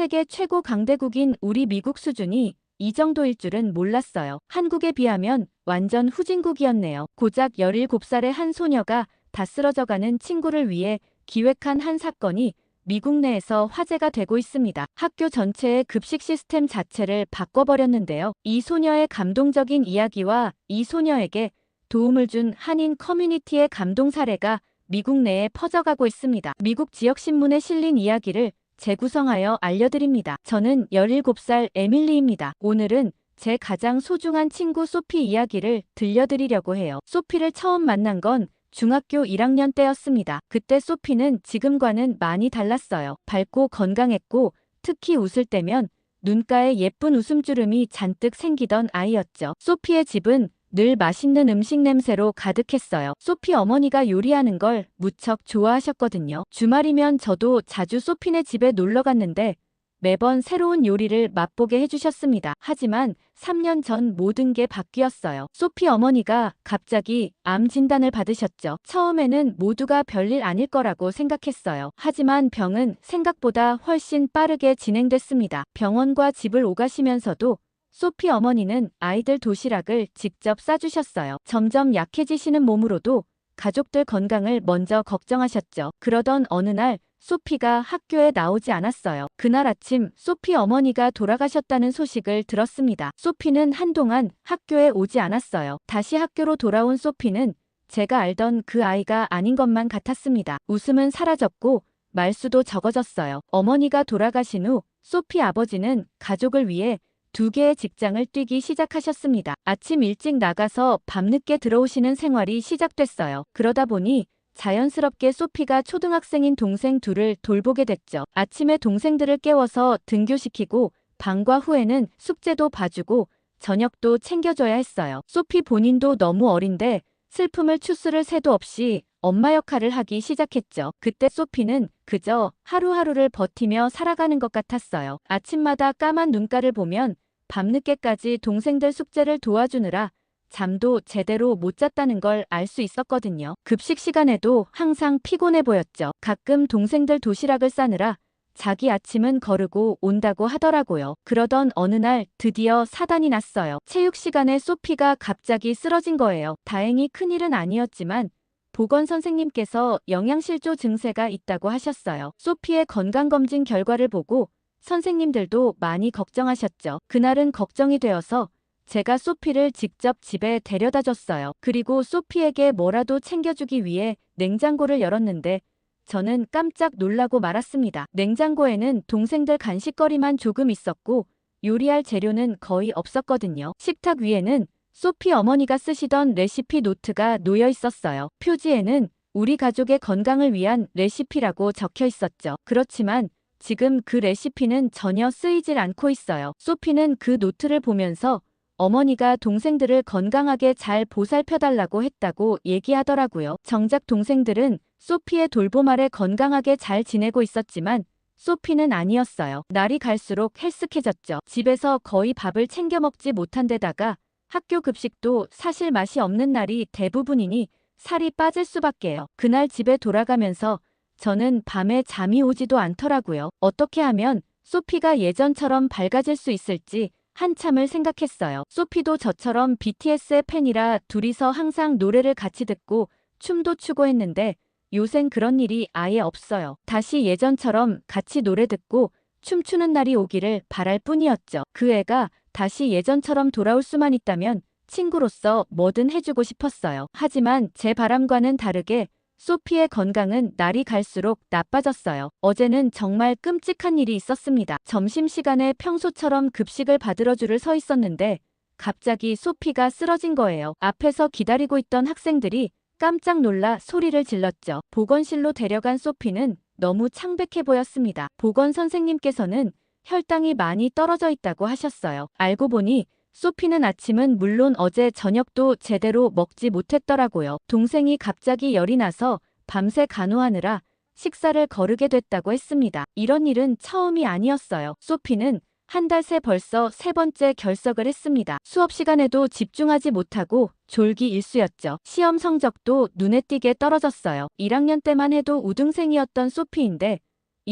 세계 최고 강대국인 우리 미국 수준이 이 정도일 줄은 몰랐어요. 한국에 비하면 완전 후진국이었네요. 고작 17살의 한 소녀가 다 쓰러져가는 친구를 위해 기획한 한 사건이 미국 내에서 화제가 되고 있습니다. 학교 전체의 급식 시스템 자체를 바꿔버렸는데요. 이 소녀의 감동적인 이야기와 이 소녀에게 도움을 준 한인 커뮤니티의 감동 사례가 미국 내에 퍼져가고 있습니다. 미국 지역신문에 실린 이야기를 재구성하여 알려드립니다. 저는 17살 에밀리입니다. 오늘은 제 가장 소중한 친구 소피 이야기를 들려드리려고 해요. 소피를 처음 만난 건 중학교 1학년 때였습니다. 그때 소피는 지금과는 많이 달랐어요. 밝고 건강했고 특히 웃을 때면 눈가에 예쁜 웃음주름이 잔뜩 생기던 아이였죠. 소피의 집은 늘 맛있는 음식 냄새로 가득했어요. 소피 어머니가 요리하는 걸 무척 좋아하셨거든요. 주말이면 저도 자주 소피네 집에 놀러 갔는데 매번 새로운 요리를 맛보게 해주셨습니다. 하지만 3년 전 모든 게 바뀌었어요. 소피 어머니가 갑자기 암 진단을 받으셨죠. 처음에는 모두가 별일 아닐 거라고 생각했어요. 하지만 병은 생각보다 훨씬 빠르게 진행됐습니다. 병원과 집을 오가시면서도 소피 어머니는 아이들 도시락을 직접 싸주셨어요. 점점 약해지시는 몸으로도 가족들 건강을 먼저 걱정하셨죠. 그러던 어느 날 소피가 학교에 나오지 않았어요. 그날 아침 소피 어머니가 돌아가셨다는 소식을 들었습니다. 소피는 한동안 학교에 오지 않았어요. 다시 학교로 돌아온 소피는 제가 알던 그 아이가 아닌 것만 같았습니다. 웃음은 사라졌고 말수도 적어졌어요. 어머니가 돌아가신 후 소피 아버지는 가족을 위해 2개의 직장을 뛰기 시작하셨습니다. 아침 일찍 나가서 밤늦게 들어오시는 생활이 시작됐어요. 그러다 보니 자연스럽게 소피가 초등학생인 동생 둘을 돌보게 됐죠. 아침에 동생들을 깨워서 등교시키고 방과 후에는 숙제도 봐주고 저녁도 챙겨줘야 했어요. 소피 본인도 너무 어린데 슬픔을 추스를 새도 없이 엄마 역할을 하기 시작했죠. 그때 소피는 그저 하루하루를 버티며 살아가는 것 같았어요. 아침마다 까만 눈가를 보면 밤늦게까지 동생들 숙제를 도와주느라 잠도 제대로 못 잤다는 걸 알 수 있었거든요. 급식 시간에도 항상 피곤해 보였죠. 가끔 동생들 도시락을 싸느라 자기 아침은 거르고 온다고 하더라고요. 그러던 어느 날 드디어 사단이 났어요. 체육 시간에 소피가 갑자기 쓰러진 거예요. 다행히 큰일은 아니었지만 보건 선생님께서 영양실조 증세가 있다고 하셨어요. 소피의 건강검진 결과를 보고 선생님들도 많이 걱정하셨죠. 그날은 걱정이 되어서 제가 소피를 직접 집에 데려다 줬어요. 그리고 소피에게 뭐라도 챙겨주기 위해 냉장고를 열었는데 저는 깜짝 놀라고 말았습니다. 냉장고에는 동생들 간식거리만 조금 있었고 요리할 재료는 거의 없었거든요. 식탁 위에는 소피 어머니가 쓰시던 레시피 노트가 놓여 있었어요. 표지에는 우리 가족의 건강을 위한 레시피라고 적혀 있었죠. 그렇지만 지금 그 레시피는 전혀 쓰이질 않고 있어요. 소피는 그 노트를 보면서 어머니가 동생들을 건강하게 잘 보살펴달라고 했다고 얘기하더라고요. 정작 동생들은 소피의 돌봄 아래 건강하게 잘 지내고 있었지만 소피는 아니었어요. 날이 갈수록 헬쓱해졌죠. 집에서 거의 밥을 챙겨 먹지 못한 데다가 학교 급식도 사실 맛이 없는 날이 대부분이니 살이 빠질 수밖에요. 그날 집에 돌아가면서 저는 밤에 잠이 오지도 않더라고요. 어떻게 하면 소피가 예전처럼 밝아질 수 있을지 한참을 생각했어요. 소피도 저처럼 BTS의 팬이라 둘이서 항상 노래를 같이 듣고 춤도 추고 했는데 요샌 그런 일이 아예 없어요. 다시 예전처럼 같이 노래 듣고 춤추는 날이 오기를 바랄 뿐이었죠. 그 애가 다시 예전처럼 돌아올 수만 있다면 친구로서 뭐든 해주고 싶었어요. 하지만 제 바람과는 다르게 소피의 건강은 날이 갈수록 나빠졌어요. 어제는 정말 끔찍한 일이 있었습니다. 점심시간에 평소처럼 급식을 받으러 줄을 서 있었는데 갑자기 소피가 쓰러진 거예요. 앞에서 기다리고 있던 학생들이 깜짝 놀라 소리를 질렀죠. 보건실로 데려간 소피는 너무 창백해 보였습니다. 보건 선생님께서는 혈당이 많이 떨어져 있다고 하셨어요. 알고 보니 소피는 아침은 물론 어제 저녁도 제대로 먹지 못했더라고요. 동생이 갑자기 열이 나서 밤새 간호하느라 식사를 거르게 됐다고 했습니다. 이런 일은 처음이 아니었어요. 소피는 한 달 새 벌써 3번째 결석을 했습니다. 수업 시간에도 집중하지 못하고 졸기 일쑤였죠. 시험 성적도 눈에 띄게 떨어졌어요. 1학년 때만 해도 우등생이었던 소피인데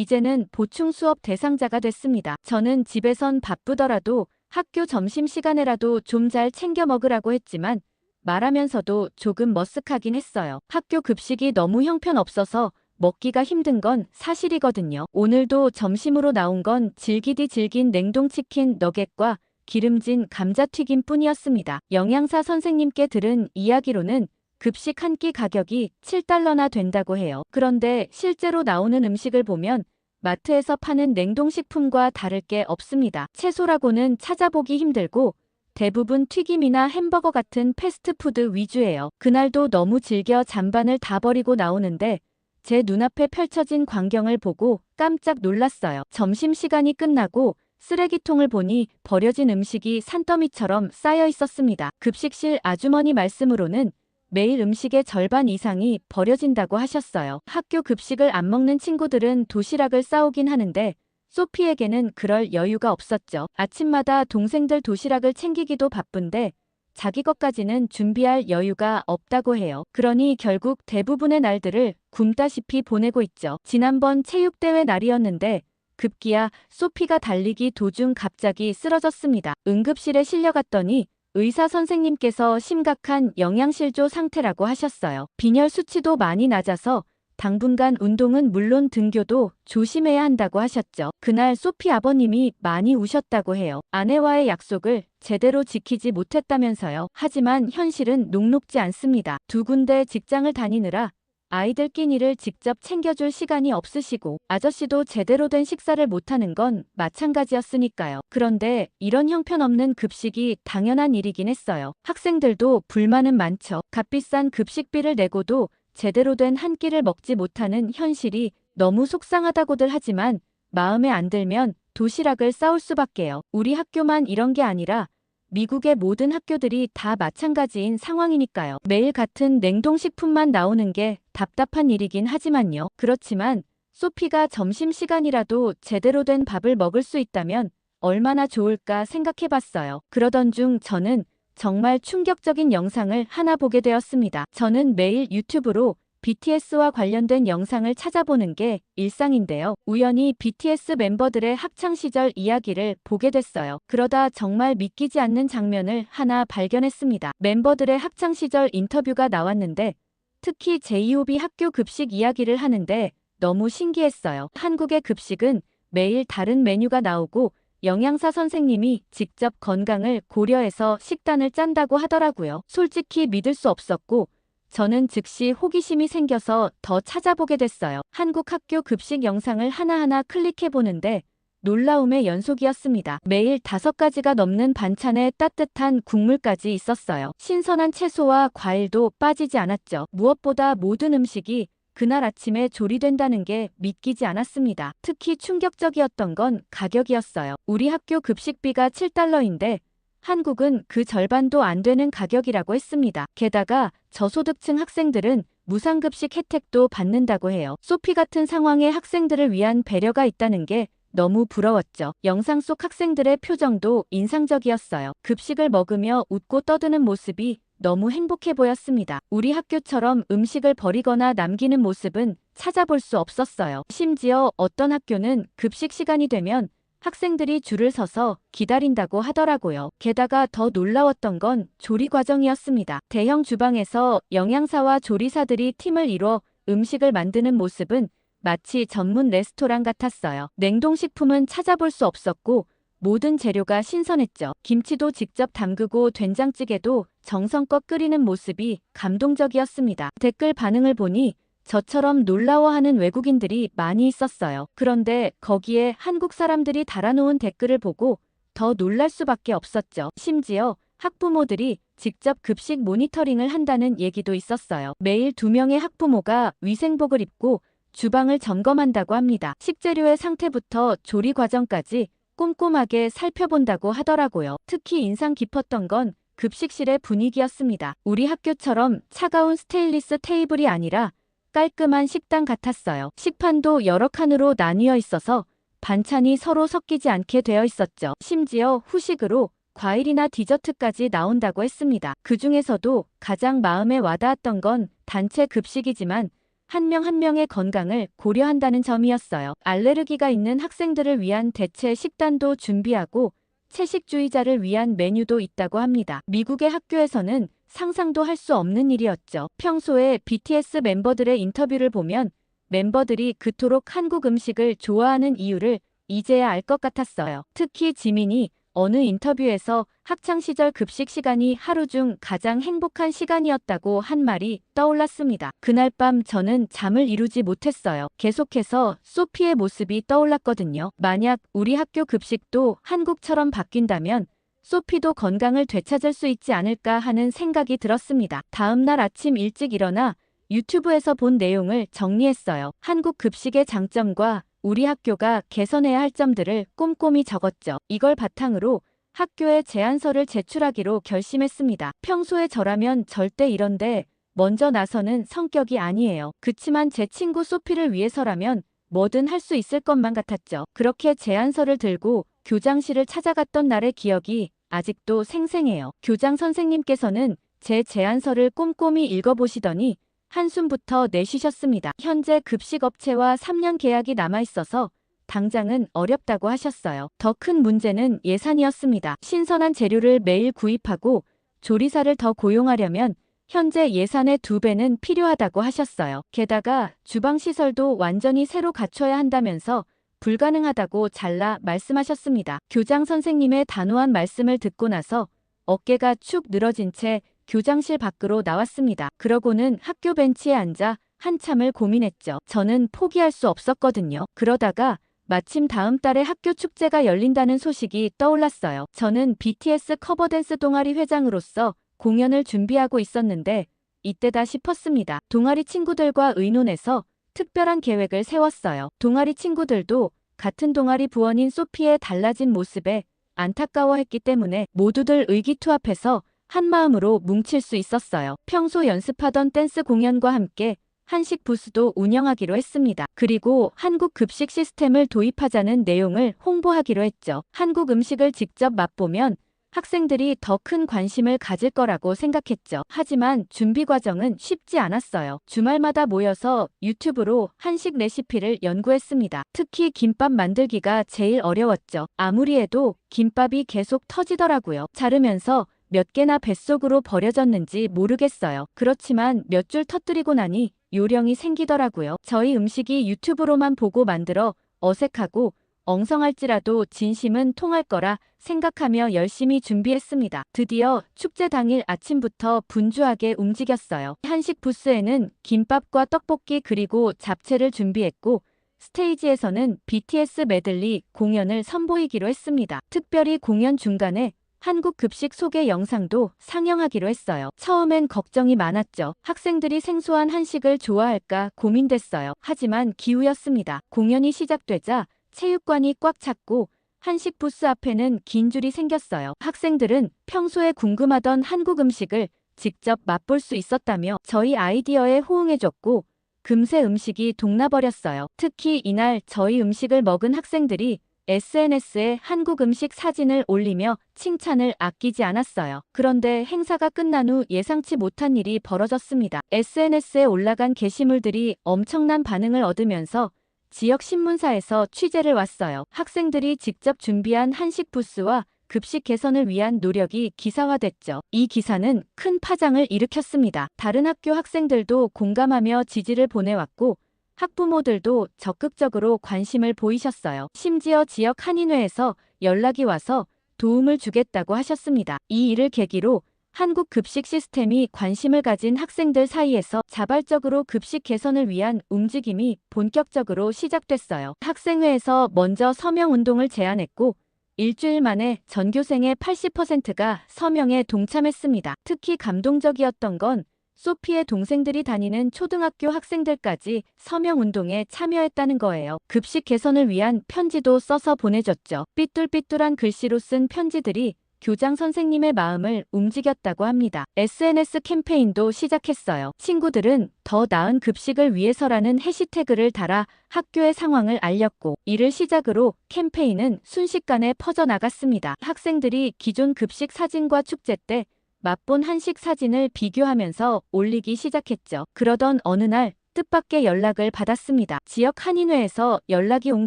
이제는 보충 수업 대상자가 됐습니다. 저는 집에선 바쁘더라도 학교 점심시간에라도 좀 잘 챙겨 먹으라고 했지만 말하면서도 조금 머쓱하긴 했어요. 학교 급식이 너무 형편없어서 먹기가 힘든 건 사실이거든요. 오늘도 점심으로 나온 건 질기디 질긴 냉동치킨 너겟과 기름진 감자튀김 뿐이었습니다. 영양사 선생님께 들은 이야기로는 급식 한 끼 가격이 7달러나 된다고 해요. 그런데 실제로 나오는 음식을 보면 마트에서 파는 냉동식품과 다를 게 없습니다. 채소라고는 찾아보기 힘들고 대부분 튀김이나 햄버거 같은 패스트푸드 위주예요. 그날도 너무 즐겨 잔반을 다 버리고 나오는데 제 눈앞에 펼쳐진 광경을 보고 깜짝 놀랐어요. 점심시간이 끝나고 쓰레기통을 보니 버려진 음식이 산더미처럼 쌓여 있었습니다. 급식실 아주머니 말씀으로는 매일 음식의 절반 이상이 버려진다고 하셨어요. 학교 급식을 안 먹는 친구들은 도시락을 싸오긴 하는데 소피에게는 그럴 여유가 없었죠. 아침마다 동생들 도시락을 챙기기도 바쁜데 자기 것까지는 준비할 여유가 없다고 해요. 그러니 결국 대부분의 날들을 굶다시피 보내고 있죠. 지난번 체육대회 날이었는데 급기야 소피가 달리기 도중 갑자기 쓰러졌습니다. 응급실에 실려갔더니 의사 선생님께서 심각한 영양실조 상태라고 하셨어요. 빈혈 수치도 많이 낮아서 당분간 운동은 물론 등교도 조심해야 한다고 하셨죠. 그날 소피 아버님이 많이 우셨다고 해요. 아내와의 약속을 제대로 지키지 못했다면서요. 하지만 현실은 녹록지 않습니다. 두 군데 직장을 다니느라 아이들 끼니를 직접 챙겨줄 시간이 없으시고 아저씨도 제대로 된 식사를 못하는 건 마찬가지였으니까요. 그런데 이런 형편없는 급식이 당연한 일이긴 했어요. 학생들도 불만은 많죠. 값비싼 급식비를 내고도 제대로 된 한 끼를 먹지 못하는 현실이 너무 속상하다고들 하지만 마음에 안 들면 도시락을 싸올 수밖에요. 우리 학교만 이런 게 아니라 미국의 모든 학교들이 다 마찬가지인 상황이니까요. 매일 같은 냉동식품만 나오는 게 답답한 일이긴 하지만요. 그렇지만 소피가 점심시간이라도 제대로 된 밥을 먹을 수 있다면 얼마나 좋을까 생각해봤어요. 그러던 중 저는 정말 충격적인 영상을 하나 보게 되었습니다. 저는 매일 유튜브로 BTS와 관련된 영상을 찾아보는 게 일상인데요. 우연히 BTS 멤버들의 학창시절 이야기를 보게 됐어요. 그러다 정말 믿기지 않는 장면을 하나 발견했습니다. 멤버들의 학창시절 인터뷰가 나왔는데 특히 제이홉이 학교 급식 이야기를 하는데 너무 신기했어요. 한국의 급식은 매일 다른 메뉴가 나오고 영양사 선생님이 직접 건강을 고려해서 식단을 짠다고 하더라고요. 솔직히 믿을 수 없었고 저는 즉시 호기심이 생겨서 더 찾아보게 됐어요. 한국 학교 급식 영상을 하나하나 클릭해보는데 놀라움의 연속이었습니다. 매일 5가지가 넘는 반찬에 따뜻한 국물까지 있었어요. 신선한 채소와 과일도 빠지지 않았죠. 무엇보다 모든 음식이 그날 아침에 조리된다는 게 믿기지 않았습니다. 특히 충격적이었던 건 가격이었어요. 우리 학교 급식비가 7달러인데 한국은 그 절반도 안 되는 가격이라고 했습니다. 게다가 저소득층 학생들은 무상급식 혜택도 받는다고 해요. 소피 같은 상황의 학생들을 위한 배려가 있다는 게 너무 부러웠죠. 영상 속 학생들의 표정도 인상적이었어요. 급식을 먹으며 웃고 떠드는 모습이 너무 행복해 보였습니다. 우리 학교처럼 음식을 버리거나 남기는 모습은 찾아볼 수 없었어요. 심지어 어떤 학교는 급식 시간이 되면 학생들이 줄을 서서 기다린다고 하더라고요. 게다가 더 놀라웠던 건 조리 과정이었습니다. 대형 주방에서 영양사와 조리사들이 팀을 이뤄 음식을 만드는 모습은 마치 전문 레스토랑 같았어요. 냉동식품은 찾아볼 수 없었고 모든 재료가 신선했죠. 김치도 직접 담그고 된장찌개도 정성껏 끓이는 모습이 감동적이었습니다. 댓글 반응을 보니 저처럼 놀라워하는 외국인들이 많이 있었어요. 그런데 거기에 한국 사람들이 달아놓은 댓글을 보고 더 놀랄 수밖에 없었죠. 심지어 학부모들이 직접 급식 모니터링을 한다는 얘기도 있었어요. 매일 2명의 학부모가 위생복을 입고 주방을 점검한다고 합니다. 식재료의 상태부터 조리 과정까지 꼼꼼하게 살펴본다고 하더라고요. 특히 인상 깊었던 건 급식실의 분위기였습니다. 우리 학교처럼 차가운 스테인리스 테이블이 아니라 깔끔한 식당 같았어요. 식판도 여러 칸으로 나뉘어 있어서 반찬이 서로 섞이지 않게 되어 있었죠. 심지어 후식으로 과일이나 디저트까지 나온다고 했습니다. 그 중에서도 가장 마음에 와닿았던 건 단체 급식이지만 한 명 한 명의 건강을 고려한다는 점이었어요. 알레르기가 있는 학생들을 위한 대체 식단도 준비하고 채식주의자를 위한 메뉴도 있다고 합니다. 미국의 학교에서는 상상도 할 수 없는 일이었죠. 평소에 BTS 멤버들의 인터뷰를 보면 멤버들이 그토록 한국 음식을 좋아하는 이유를 이제야 알 것 같았어요. 특히 지민이 어느 인터뷰에서 학창시절 급식 시간이 하루 중 가장 행복한 시간이었다고 한 말이 떠올랐습니다. 그날 밤 저는 잠을 이루지 못했어요. 계속해서 소피의 모습이 떠올랐거든요. 만약 우리 학교 급식도 한국처럼 바뀐다면 소피도 건강을 되찾을 수 있지 않을까 하는 생각이 들었습니다. 다음 날 아침 일찍 일어나 유튜브에서 본 내용을 정리했어요. 한국 급식의 장점과 우리 학교가 개선해야 할 점들을 꼼꼼히 적었죠. 이걸 바탕으로 학교에 제안서를 제출하기로 결심했습니다. 평소에 저라면 절대 이런데 먼저 나서는 성격이 아니에요. 그치만 제 친구 소피를 위해서라면 뭐든 할 수 있을 것만 같았죠. 그렇게 제안서를 들고 교장실을 찾아갔던 날의 기억이 아직도 생생해요. 교장 선생님께서는 제 제안서를 꼼꼼히 읽어보시더니 한숨부터 내쉬셨습니다. 현재 급식업체와 3년 계약이 남아있어서 당장은 어렵다고 하셨어요. 더 큰 문제는 예산이었습니다. 신선한 재료를 매일 구입하고 조리사를 더 고용하려면 현재 예산의 2배는 필요하다고 하셨어요. 게다가 주방시설도 완전히 새로 갖춰야 한다면서 불가능하다고 잘라 말씀하셨습니다. 교장 선생님의 단호한 말씀을 듣고 나서 어깨가 축 늘어진 채 교장실 밖으로 나왔습니다. 그러고는 학교 벤치에 앉아 한참을 고민했죠. 저는 포기할 수 없었거든요. 그러다가 마침 다음 달에 학교 축제가 열린다는 소식이 떠올랐어요. 저는 BTS 커버댄스 동아리 회장으로서 공연을 준비하고 있었는데 이때다 싶었습니다. 동아리 친구들과 의논해서 특별한 계획을 세웠어요. 동아리 친구들도 같은 동아리 부원인 소피의 달라진 모습에 안타까워했기 때문에 모두들 의기투합해서 한마음으로 뭉칠 수 있었어요. 평소 연습하던 댄스 공연과 함께 한식 부스도 운영하기로 했습니다. 그리고 한국 급식 시스템을 도입하자는 내용을 홍보하기로 했죠. 한국 음식을 직접 맛보면 학생들이 더 큰 관심을 가질 거라고 생각했죠. 하지만 준비 과정은 쉽지 않았어요. 주말마다 모여서 유튜브로 한식 레시피를 연구했습니다. 특히 김밥 만들기가 제일 어려웠죠. 아무리 해도 김밥이 계속 터지더라고요. 자르면서 몇 개나 뱃속으로 버려졌는지 모르겠어요. 그렇지만 몇 줄 터뜨리고 나니 요령이 생기더라고요. 저희 음식이 유튜브로만 보고 만들어 어색하고 엉성할지라도 진심은 통할 거라 생각하며 열심히 준비했습니다. 드디어 축제 당일 아침부터 분주하게 움직였어요. 한식 부스에는 김밥과 떡볶이 그리고 잡채를 준비했고 스테이지에서는 BTS 메들리 공연을 선보이기로 했습니다. 특별히 공연 중간에 한국 급식 소개 영상도 상영하기로 했어요. 처음엔 걱정이 많았죠. 학생들이 생소한 한식을 좋아할까 고민됐어요. 하지만 기우였습니다. 공연이 시작되자 체육관이 꽉 찼고 한식 부스 앞에는 긴 줄이 생겼어요. 학생들은 평소에 궁금하던 한국 음식을 직접 맛볼 수 있었다며 저희 아이디어에 호응해줬고 금세 음식이 동나버렸어요. 특히 이날 저희 음식을 먹은 학생들이 SNS에 한국 음식 사진을 올리며 칭찬을 아끼지 않았어요. 그런데 행사가 끝난 후 예상치 못한 일이 벌어졌습니다. SNS에 올라간 게시물들이 엄청난 반응을 얻으면서 지역 신문사에서 취재를 왔어요. 학생들이 직접 준비한 한식 부스와 급식 개선을 위한 노력이 기사화됐죠. 이 기사는 큰 파장을 일으켰습니다. 다른 학교 학생들도 공감하며 지지를 보내왔고 학부모들도 적극적으로 관심을 보이셨어요. 심지어 지역 한인회에서 연락이 와서 도움을 주겠다고 하셨습니다. 이 일을 계기로 한국 급식 시스템이 관심을 가진 학생들 사이에서 자발적으로 급식 개선을 위한 움직임이 본격적으로 시작됐어요. 학생회에서 먼저 서명운동을 제안했고 일주일 만에 전교생의 80%가 서명에 동참했습니다. 특히 감동적이었던 건 소피의 동생들이 다니는 초등학교 학생들까지 서명운동에 참여했다는 거예요. 급식 개선을 위한 편지도 써서 보내줬죠. 삐뚤삐뚤한 글씨로 쓴 편지들이 교장 선생님의 마음을 움직였다고 합니다. SNS 캠페인도 시작했어요. 친구들은 더 나은 급식을 위해서라는 해시태그를 달아 학교의 상황을 알렸고 이를 시작으로 캠페인은 순식간에 퍼져나갔습니다. 학생들이 기존 급식 사진과 축제 때 맛본 한식 사진을 비교하면서 올리기 시작했죠. 그러던 어느 날 뜻밖의 연락을 받았습니다. 지역 한인회에서 연락이 온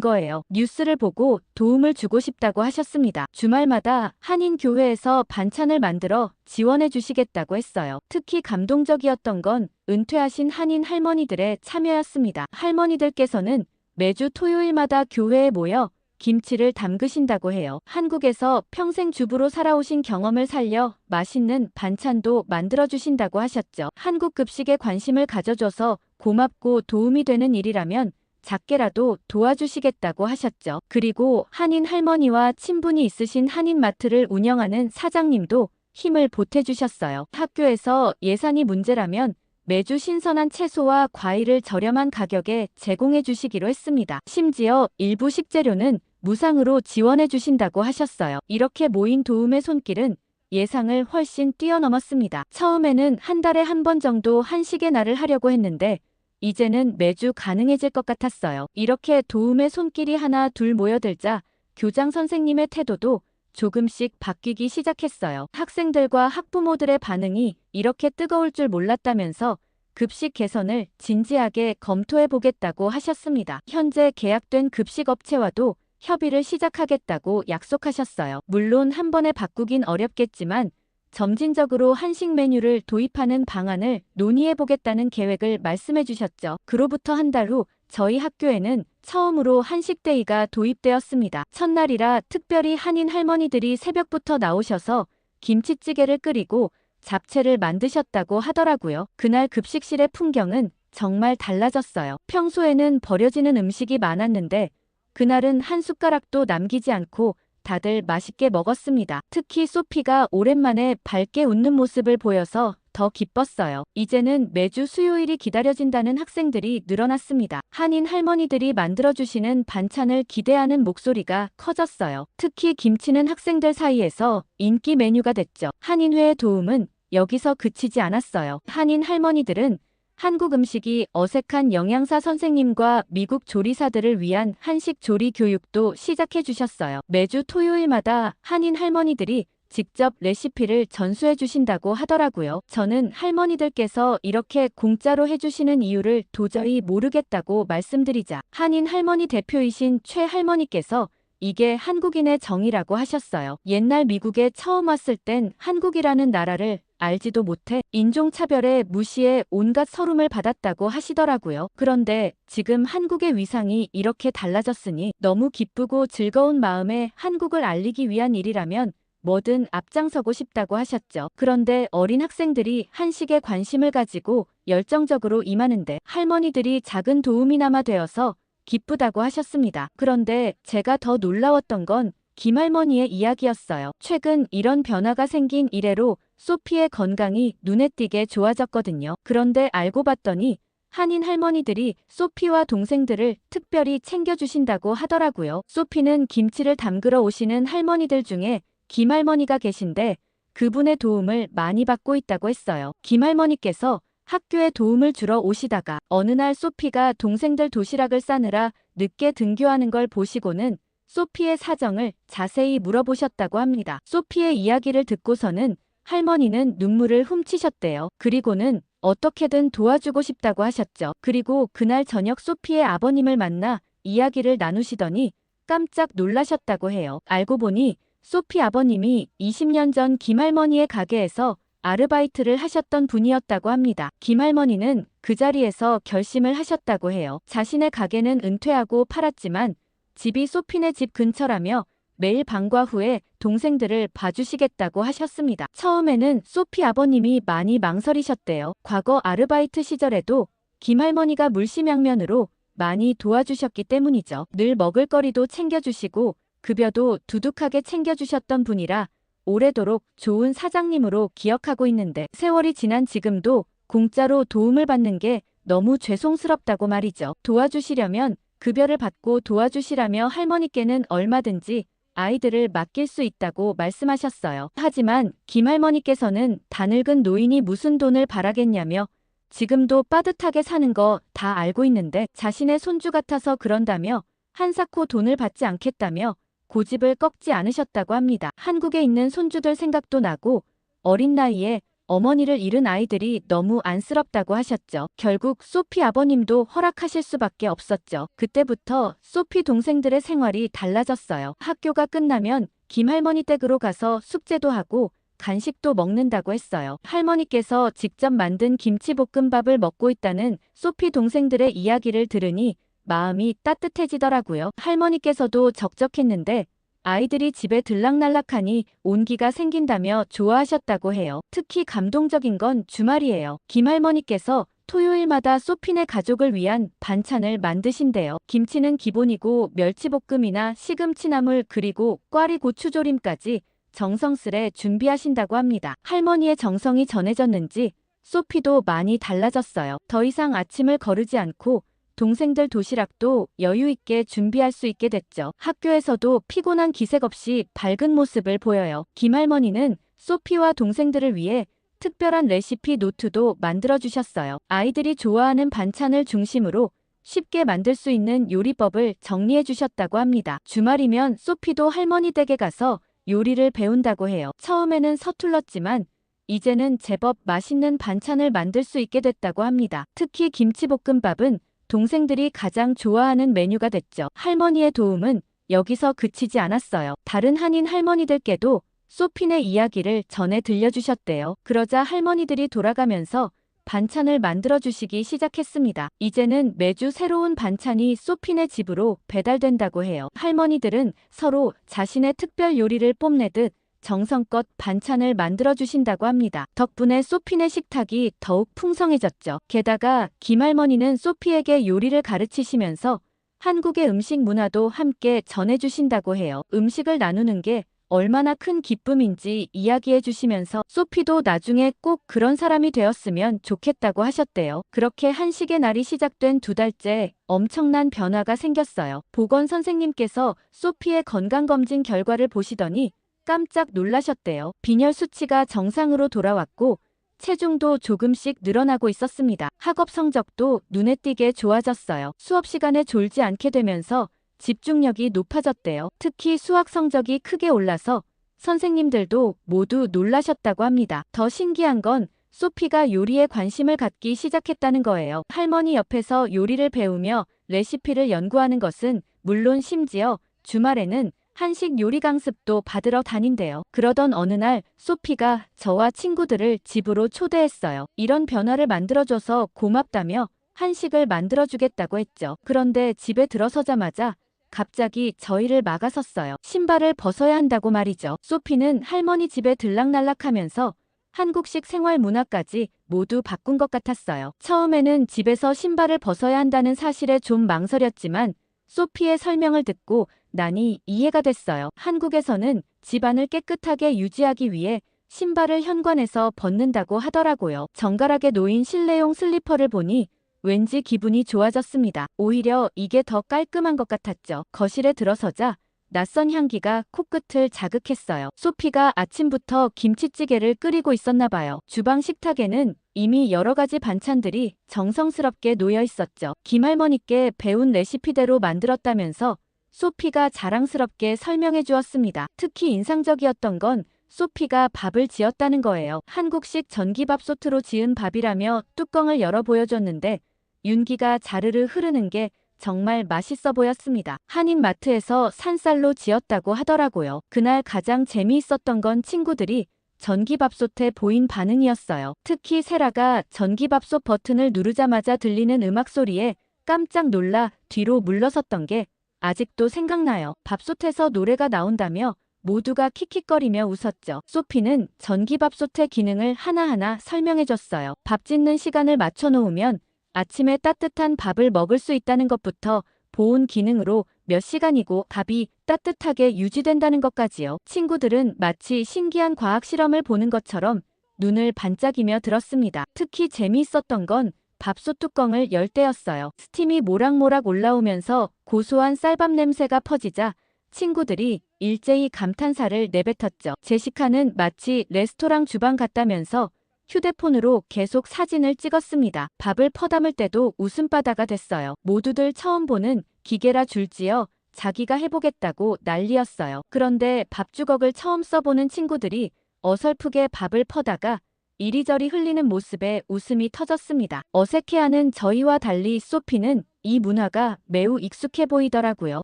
거예요. 뉴스를 보고 도움을 주고 싶다고 하셨습니다. 주말마다 한인교회에서 반찬을 만들어 지원해 주시겠다고 했어요. 특히 감동적이었던 건 은퇴하신 한인 할머니들의 참여였습니다. 할머니들께서는 매주 토요일마다 교회에 모여 김치를 담그신다고 해요. 한국에서 평생 주부로 살아오신 경험을 살려 맛있는 반찬도 만들어주신다고 하셨죠. 한국 급식에 관심을 가져줘서 고맙고 도움이 되는 일이라면 작게라도 도와주시겠다고 하셨죠. 그리고 한인 할머니와 친분이 있으신 한인마트를 운영하는 사장님도 힘을 보태주셨어요. 학교에서 예산이 문제라면 매주 신선한 채소와 과일을 저렴한 가격에 제공해 주시기로 했습니다. 심지어 일부 식재료는 무상으로 지원해 주신다고 하셨어요. 이렇게 모인 도움의 손길은 예상을 훨씬 뛰어넘었습니다. 처음에는 한 달에 한 번 정도 한식의 날을 하려고 했는데 이제는 매주 가능해질 것 같았어요. 이렇게 도움의 손길이 하나 둘 모여들자 교장 선생님의 태도도 조금씩 바뀌기 시작했어요. 학생들과 학부모들의 반응이 이렇게 뜨거울 줄 몰랐다면서 급식 개선을 진지하게 검토해 보겠다고 하셨습니다. 현재 계약된 급식업체와도 협의를 시작하겠다고 약속하셨어요. 물론 한 번에 바꾸긴 어렵겠지만 점진적으로 한식 메뉴를 도입하는 방안을 논의해 보겠다는 계획을 말씀해 주셨죠. 그로부터 한 달 후 저희 학교에는 처음으로 한식데이가 도입되었습니다. 첫날이라 특별히 한인 할머니들이 새벽부터 나오셔서 김치찌개를 끓이고 잡채를 만드셨다고 하더라고요. 그날 급식실의 풍경은 정말 달라졌어요. 평소에는 버려지는 음식이 많았는데 그날은 한 숟가락도 남기지 않고 다들 맛있게 먹었습니다. 특히 소피가 오랜만에 밝게 웃는 모습을 보여서 더 기뻤어요. 이제는 매주 수요일이 기다려진다는 학생들이 늘어났습니다. 한인 할머니들이 만들어주시는 반찬을 기대하는 목소리가 커졌어요. 특히 김치는 학생들 사이에서 인기 메뉴가 됐죠. 한인회의 도움은 여기서 그치지 않았어요. 한인 할머니들은 한국 음식이 어색한 영양사 선생님과 미국 조리사들을 위한 한식 조리 교육도 시작해 주셨어요. 매주 토요일마다 한인 할머니들이 직접 레시피를 전수해 주신다고 하더라고요. 저는 할머니들께서 이렇게 공짜로 해주시는 이유를 도저히 모르겠다고 말씀드리자 한인 할머니 대표이신 최 할머니께서 이게 한국인의 정이라고 하셨어요. 옛날 미국에 처음 왔을 땐 한국이라는 나라를 알지도 못해 인종차별에 무시해 온갖 서름을 받았다고 하시더라고요. 그런데 지금 한국의 위상이 이렇게 달라졌으니 너무 기쁘고 즐거운 마음에 한국을 알리기 위한 일이라면 뭐든 앞장서고 싶다고 하셨죠. 그런데 어린 학생들이 한식에 관심을 가지고 열정적으로 임하는데 할머니들이 작은 도움이나마 되어서 기쁘다고 하셨습니다. 그런데 제가 더 놀라웠던 건 김할머니의 이야기였어요. 최근 이런 변화가 생긴 이래로 소피의 건강이 눈에 띄게 좋아졌거든요. 그런데 알고 봤더니 한인 할머니들이 소피와 동생들을 특별히 챙겨주신다고 하더라고요. 소피는 김치를 담그러 오시는 할머니들 중에 김할머니가 계신데 그분의 도움을 많이 받고 있다고 했어요. 김할머니께서 학교에 도움을 주러 오시다가 어느 날 소피가 동생들 도시락을 싸느라 늦게 등교하는 걸 보시고는 소피의 사정을 자세히 물어보셨다고 합니다. 소피의 이야기를 듣고서는 할머니는 눈물을 훔치셨대요. 그리고는 어떻게든 도와주고 싶다고 하셨죠. 그리고 그날 저녁 소피의 아버님을 만나 이야기를 나누시더니 깜짝 놀라셨다고 해요. 알고 보니 소피 아버님이 20년 전 김할머니의 가게에서 아르바이트를 하셨던 분이었다고 합니다. 김할머니는 그 자리에서 결심을 하셨다고 해요. 자신의 가게는 은퇴하고 팔았지만 집이 소피네 집 근처라며 매일 방과 후에 동생들을 봐주시겠다고 하셨습니다. 처음에는 소피 아버님이 많이 망설이셨대요. 과거 아르바이트 시절에도 김할머니가 물심양면으로 많이 도와주셨기 때문이죠. 늘 먹을거리도 챙겨주시고 급여도 두둑하게 챙겨주셨던 분이라 오래도록 좋은 사장님으로 기억하고 있는데 세월이 지난 지금도 공짜로 도움을 받는 게 너무 죄송스럽다고 말이죠. 도와주시려면 급여를 받고 도와주시라며 할머니께는 얼마든지 아이들을 맡길 수 있다고 말씀하셨어요. 하지만 김할머니께서는 다늙은 노인이 무슨 돈을 바라겠냐며 지금도 빠듯하게 사는 거 다 알고 있는데 자신의 손주 같아서 그런다며 한사코 돈을 받지 않겠다며 고집을 꺾지 않으셨다고 합니다. 한국에 있는 손주들 생각도 나고 어린 나이에 어머니를 잃은 아이들이 너무 안쓰럽다고 하셨죠. 결국 소피 아버님도 허락하실 수밖에 없었죠. 그때부터 소피 동생들의 생활이 달라졌어요. 학교가 끝나면 김할머니 댁으로 가서 숙제도 하고 간식도 먹는다고 했어요. 할머니께서 직접 만든 김치볶음밥을 먹고 있다는 소피 동생들의 이야기를 들으니 마음이 따뜻해지더라고요. 할머니께서도 적적했는데 아이들이 집에 들락날락하니 온기가 생긴다며 좋아하셨다고 해요. 특히 감동적인 건 주말이에요. 김할머니께서 토요일마다 소피네 가족을 위한 반찬을 만드신대요. 김치는 기본이고 멸치볶음이나 시금치나물 그리고 꽈리 고추조림까지 정성스레 준비하신다고 합니다. 할머니의 정성이 전해졌는지 소피도 많이 달라졌어요. 더 이상 아침을 거르지 않고 동생들 도시락도 여유 있게 준비할 수 있게 됐죠. 학교에서도 피곤한 기색 없이 밝은 모습을 보여요. 김할머니는 소피와 동생들을 위해 특별한 레시피 노트도 만들어주셨어요. 아이들이 좋아하는 반찬을 중심으로 쉽게 만들 수 있는 요리법을 정리해 주셨다고 합니다. 주말이면 소피도 할머니 댁에 가서 요리를 배운다고 해요. 처음에는 서툴렀지만 이제는 제법 맛있는 반찬을 만들 수 있게 됐다고 합니다. 특히 김치볶음밥은 동생들이 가장 좋아하는 메뉴가 됐죠. 할머니의 도움은 여기서 그치지 않았어요. 다른 한인 할머니들께도 소피네 이야기를 전해 들려주셨대요. 그러자 할머니들이 돌아가면서 반찬을 만들어주시기 시작했습니다. 이제는 매주 새로운 반찬이 소피네 집으로 배달된다고 해요. 할머니들은 서로 자신의 특별 요리를 뽐내듯 정성껏 반찬을 만들어주신다고 합니다. 덕분에 소피네 식탁이 더욱 풍성해졌죠. 게다가 김할머니는 소피에게 요리를 가르치시면서 한국의 음식 문화도 함께 전해주신다고 해요. 음식을 나누는 게 얼마나 큰 기쁨인지 이야기해 주시면서 소피도 나중에 꼭 그런 사람이 되었으면 좋겠다고 하셨대요. 그렇게 한식의 날이 시작된 2달째 엄청난 변화가 생겼어요. 보건 선생님께서 소피의 건강검진 결과를 보시더니 깜짝 놀라셨대요. 빈혈 수치가 정상으로 돌아왔고 체중도 조금씩 늘어나고 있었습니다. 학업 성적도 눈에 띄게 좋아졌어요. 수업 시간에 졸지 않게 되면서 집중력이 높아졌대요. 특히 수학 성적이 크게 올라서 선생님들도 모두 놀라셨다고 합니다. 더 신기한 건 소피가 요리에 관심을 갖기 시작했다는 거예요. 할머니 옆에서 요리를 배우며 레시피를 연구하는 것은 물론 심지어 주말에는 한식 요리 강습도 받으러 다닌대요. 그러던 어느 날 소피가 저와 친구들을 집으로 초대했어요. 이런 변화를 만들어줘서 고맙다며 한식을 만들어주겠다고 했죠. 그런데 집에 들어서자마자 갑자기 저희를 막아섰어요. 신발을 벗어야 한다고 말이죠. 소피는 할머니 집에 들락날락하면서 한국식 생활 문화까지 모두 바꾼 것 같았어요. 처음에는 집에서 신발을 벗어야 한다는 사실에 좀 망설였지만 소피의 설명을 듣고 나니 이해가 됐어요. 한국에서는 집안을 깨끗하게 유지하기 위해 신발을 현관에서 벗는다고 하더라고요. 정갈하게 놓인 실내용 슬리퍼를 보니 왠지 기분이 좋아졌습니다. 오히려 이게 더 깔끔한 것 같았죠. 거실에 들어서자 낯선 향기가 코끝을 자극했어요. 소피가 아침부터 김치찌개를 끓이고 있었나 봐요. 주방 식탁에는 이미 여러 가지 반찬들이 정성스럽게 놓여 있었죠. 김할머니께 배운 레시피대로 만들었다면서 소피가 자랑스럽게 설명해 주었습니다. 특히 인상적이었던 건 소피가 밥을 지었다는 거예요. 한국식 전기밥솥으로 지은 밥이라며 뚜껑을 열어 보여줬는데 윤기가 자르르 흐르는 게 정말 맛있어 보였습니다. 한인 마트에서 산쌀로 지었다고 하더라고요. 그날 가장 재미있었던 건 친구들이 전기밥솥에 보인 반응이었어요. 특히 세라가 전기밥솥 버튼을 누르자마자 들리는 음악 소리에 깜짝 놀라 뒤로 물러섰던 게 아직도 생각나요. 밥솥에서 노래가 나온다며 모두가 킥킥거리며 웃었죠. 소피는 전기밥솥의 기능을 하나하나 설명해줬어요. 밥 짓는 시간을 맞춰놓으면 아침에 따뜻한 밥을 먹을 수 있다는 것부터 보온 기능으로 몇 시간이고 밥이 따뜻하게 유지된다는 것까지요. 친구들은 마치 신기한 과학 실험을 보는 것처럼 눈을 반짝이며 들었습니다. 특히 재미있었던 건 밥솥 뚜껑을 열 때였어요. 스팀이 모락모락 올라오면서 고소한 쌀밥 냄새가 퍼지자 친구들이 일제히 감탄사를 내뱉었죠. 제시카는 마치 레스토랑 주방 같다면서 휴대폰으로 계속 사진을 찍었습니다. 밥을 퍼담을 때도 웃음바다가 됐어요. 모두들 처음 보는 기계라 줄지어 자기가 해보겠다고 난리였어요. 그런데 밥주걱을 처음 써보는 친구들이 어설프게 밥을 퍼다가 이리저리 흘리는 모습에 웃음이 터졌습니다. 어색해하는 저희와 달리 소피는 이 문화가 매우 익숙해 보이더라고요.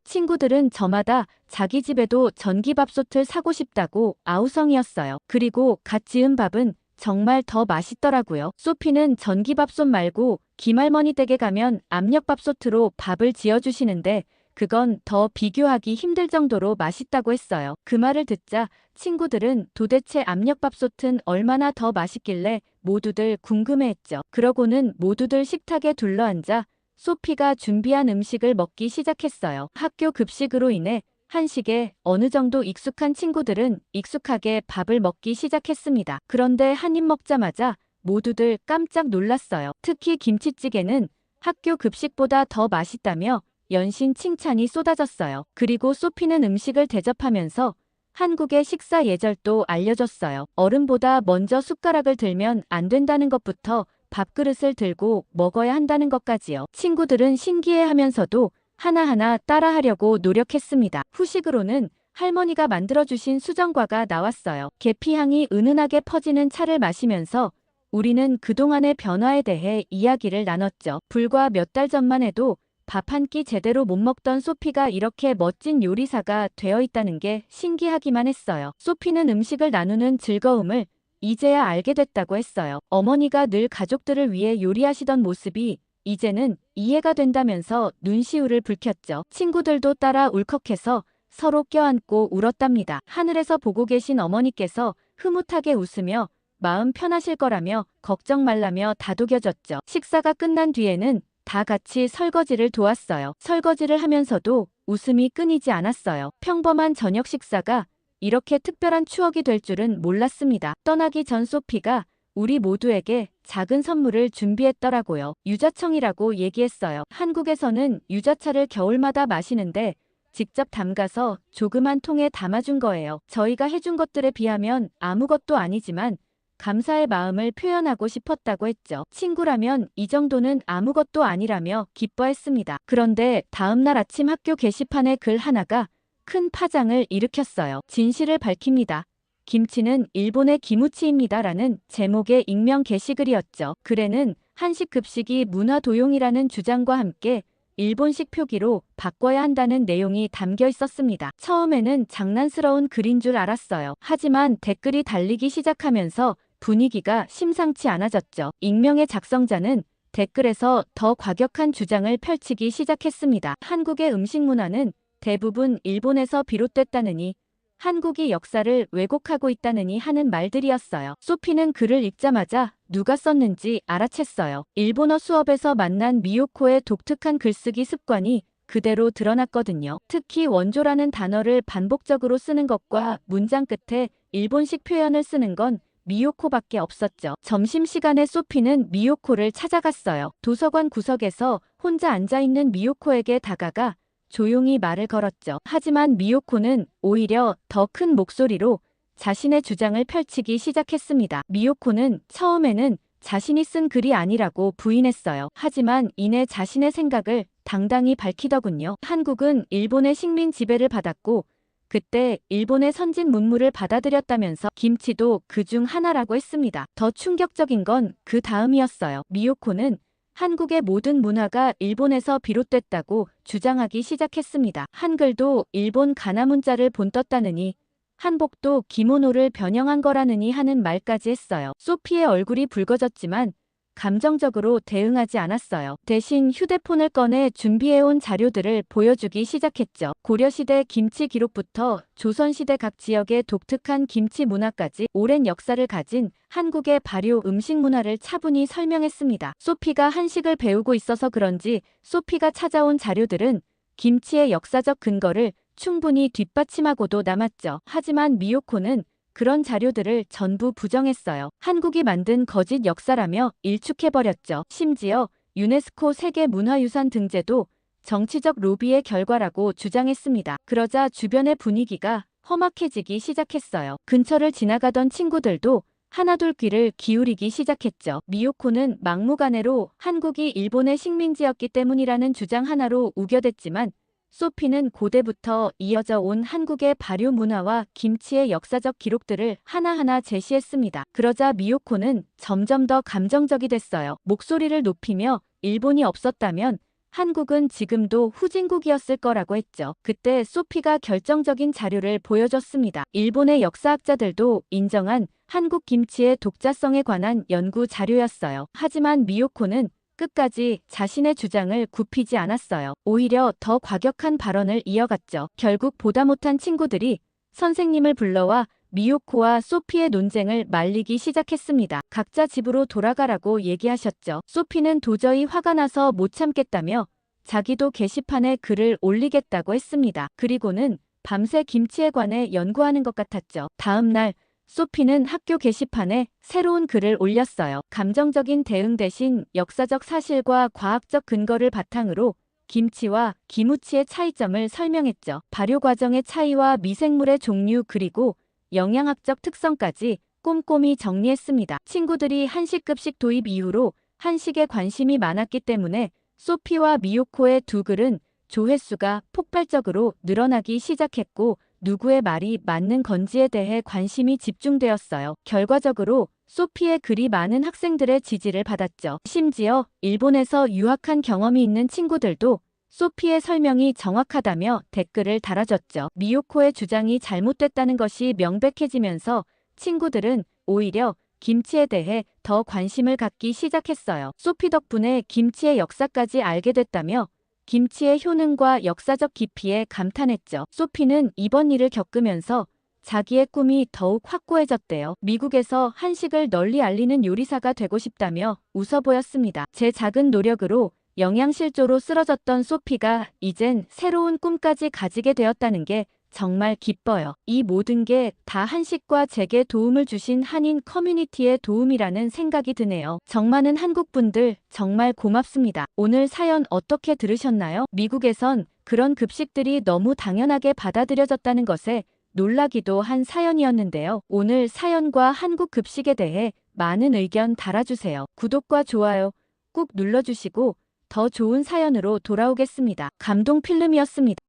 친구들은 저마다 자기 집에도 전기밥솥을 사고 싶다고 아우성이었어요. 그리고 갓 지은 밥은 정말 더 맛있더라고요. 소피는 전기밥솥 말고 김할머니 댁에 가면 압력밥솥으로 밥을 지어주시는데 그건 더 비교하기 힘들 정도로 맛있다고 했어요. 그 말을 듣자 친구들은 도대체 압력밥솥은 얼마나 더 맛있길래 모두들 궁금해했죠. 그러고는 모두들 식탁에 둘러앉아 소피가 준비한 음식을 먹기 시작했어요. 학교 급식으로 인해 한식에 어느 정도 익숙한 친구들은 익숙하게 밥을 먹기 시작했습니다. 그런데 한 입 먹자마자 모두들 깜짝 놀랐어요. 특히 김치찌개는 학교 급식보다 더 맛있다며 연신 칭찬이 쏟아졌어요. 그리고 소피는 음식을 대접하면서 한국의 식사 예절도 알려줬어요. 어른보다 먼저 숟가락을 들면 안 된다는 것부터 밥그릇을 들고 먹어야 한다는 것까지요. 친구들은 신기해하면서도 하나하나 따라하려고 노력했습니다. 후식으로는 할머니가 만들어주신 수정과가 나왔어요. 계피향이 은은하게 퍼지는 차를 마시면서 우리는 그동안의 변화에 대해 이야기를 나눴죠. 불과 몇 달 전만 해도 밥 한 끼 제대로 못 먹던 소피가 이렇게 멋진 요리사가 되어 있다는 게 신기하기만 했어요. 소피는 음식을 나누는 즐거움을 이제야 알게 됐다고 했어요. 어머니가 늘 가족들을 위해 요리하시던 모습이 이제는 이해가 된다면서 눈시울을 붉혔죠. 친구들도 따라 울컥해서 서로 껴안고 울었답니다. 하늘에서 보고 계신 어머니께서 흐뭇하게 웃으며 마음 편하실 거라며 걱정 말라며 다독여줬죠. 식사가 끝난 뒤에는 다 같이 설거지를 도왔어요. 설거지를 하면서도 웃음이 끊이지 않았어요. 평범한 저녁 식사가 이렇게 특별한 추억이 될 줄은 몰랐습니다. 떠나기 전 소피가 우리 모두에게 작은 선물을 준비했더라고요. 유자청이라고 얘기했어요. 한국에서는 유자차를 겨울마다 마시는데 직접 담가서 조그만 통에 담아준 거예요. 저희가 해준 것들에 비하면 아무것도 아니지만 감사의 마음을 표현하고 싶었다고 했죠. 친구라면 이 정도는 아무것도 아니라며 기뻐했습니다. 그런데 다음날 아침 학교 게시판에 글 하나가 큰 파장을 일으켰어요. 진실을 밝힙니다. 김치는 일본의 기무치입니다라는 제목의 익명 게시글이었죠. 글에는 한식 급식이 문화 도용이라는 주장과 함께 일본식 표기로 바꿔야 한다는 내용이 담겨 있었습니다. 처음에는 장난스러운 글인 줄 알았어요. 하지만 댓글이 달리기 시작하면서 분위기가 심상치 않아졌죠. 익명의 작성자는 댓글에서 더 과격한 주장을 펼치기 시작했습니다. 한국의 음식 문화는 대부분 일본에서 비롯됐다느니 한국이 역사를 왜곡하고 있다느니 하는 말들이었어요. 소피는 글을 읽자마자 누가 썼는지 알아챘어요. 일본어 수업에서 만난 미요코의 독특한 글쓰기 습관이 그대로 드러났거든요. 특히 원조라는 단어를 반복적으로 쓰는 것과 문장 끝에 일본식 표현을 쓰는 건 미요코밖에 없었죠. 점심시간에 소피는 미요코를 찾아갔어요. 도서관 구석에서 혼자 앉아있는 미요코에게 다가가 조용히 말을 걸었죠. 하지만 미요코는 오히려 더 큰 목소리로 자신의 주장을 펼치기 시작했습니다. 미요코는 처음에는 자신이 쓴 글이 아니라고 부인했어요. 하지만 이내 자신의 생각을 당당히 밝히더군요. 한국은 일본의 식민 지배를 받았고 그때 일본의 선진 문물을 받아들였다면서 김치도 그중 하나라고 했습니다. 더 충격적인 건 그 다음이었어요. 미요코는 한국의 모든 문화가 일본에서 비롯됐다고 주장하기 시작했습니다. 한글도 일본 가나 문자를 본떴다느니 한복도 기모노를 변형한 거라느니 하는 말까지 했어요. 소피의 얼굴이 붉어졌지만 감정적으로 대응하지 않았어요. 대신 휴대폰을 꺼내 준비해온 자료들을 보여주기 시작했죠. 고려시대 김치 기록부터 조선시대 각 지역의 독특한 김치 문화까지 오랜 역사를 가진 한국의 발효 음식 문화를 차분히 설명했습니다. 소피가 한식을 배우고 있어서 그런지 소피가 찾아온 자료들은 김치의 역사적 근거를 충분히 뒷받침하고도 남았죠. 하지만 미요코는 그런 자료들을 전부 부정했어요. 한국이 만든 거짓 역사라며 일축해버렸죠. 심지어 유네스코 세계문화유산 등재도 정치적 로비의 결과라고 주장했습니다. 그러자 주변의 분위기가 험악해지기 시작했어요. 근처를 지나가던 친구들도 하나둘 귀를 기울이기 시작했죠. 미요코는 막무가내로 한국이 일본의 식민지였기 때문이라는 주장 하나로 우겨댔지만 소피는 고대부터 이어져 온 한국의 발효 문화와 김치의 역사적 기록들을 하나하나 제시했습니다. 그러자 미요코는 점점 더 감정적이 됐어요. 목소리를 높이며 일본이 없었다면 한국은 지금도 후진국이었을 거라고 했죠. 그때 소피가 결정적인 자료를 보여줬습니다. 일본의 역사학자들도 인정한 한국 김치의 독자성에 관한 연구 자료였어요. 하지만 미요코는 끝까지 자신의 주장을 굽히지 않았어요. 오히려 더 과격한 발언을 이어갔죠. 결국 보다 못한 친구들이 선생님을 불러와 미요코와 소피의 논쟁을 말리기 시작했습니다. 각자 집으로 돌아가라고 얘기하셨죠. 소피는 도저히 화가 나서 못 참겠다며 자기도 게시판에 글을 올리겠다고 했습니다. 그리고는 밤새 김치에 관해 연구하는 것 같았죠. 다음 날 소피는 학교 게시판에 새로운 글을 올렸어요. 감정적인 대응 대신 역사적 사실과 과학적 근거를 바탕으로 김치와 기무치의 차이점을 설명했죠. 발효 과정의 차이와 미생물의 종류 그리고 영양학적 특성까지 꼼꼼히 정리했습니다. 친구들이 한식급식 도입 이후로 한식에 관심이 많았기 때문에 소피와 미요코의 두 글은 조회수가 폭발적으로 늘어나기 시작했고 누구의 말이 맞는 건지에 대해 관심이 집중되었어요. 결과적으로 소피의 글이 많은 학생들의 지지를 받았죠. 심지어 일본에서 유학한 경험이 있는 친구들도 소피의 설명이 정확하다며 댓글을 달아줬죠. 미요코의 주장이 잘못됐다는 것이 명백해지면서 친구들은 오히려 김치에 대해 더 관심을 갖기 시작했어요. 소피 덕분에 김치의 역사까지 알게 됐다며 김치의 효능과 역사적 깊이에 감탄했죠. 소피는 이번 일을 겪으면서 자기의 꿈이 더욱 확고해졌대요. 미국에서 한식을 널리 알리는 요리사가 되고 싶다며 웃어 보였습니다. 제 작은 노력으로 영양실조로 쓰러졌던 소피가 이젠 새로운 꿈까지 가지게 되었다는 게 정말 기뻐요. 이 모든 게 다 한식과 제게 도움을 주신 한인 커뮤니티의 도움이라는 생각이 드네요. 정많은 한국 분들 정말 고맙습니다. 오늘 사연 어떻게 들으셨나요? 미국에선 그런 급식들이 너무 당연하게 받아들여졌다는 것에 놀라기도 한 사연이었는데요. 오늘 사연과 한국 급식에 대해 많은 의견 달아주세요. 구독과 좋아요 꾹 눌러주시고 더 좋은 사연으로 돌아오겠습니다. 감동 필름이었습니다.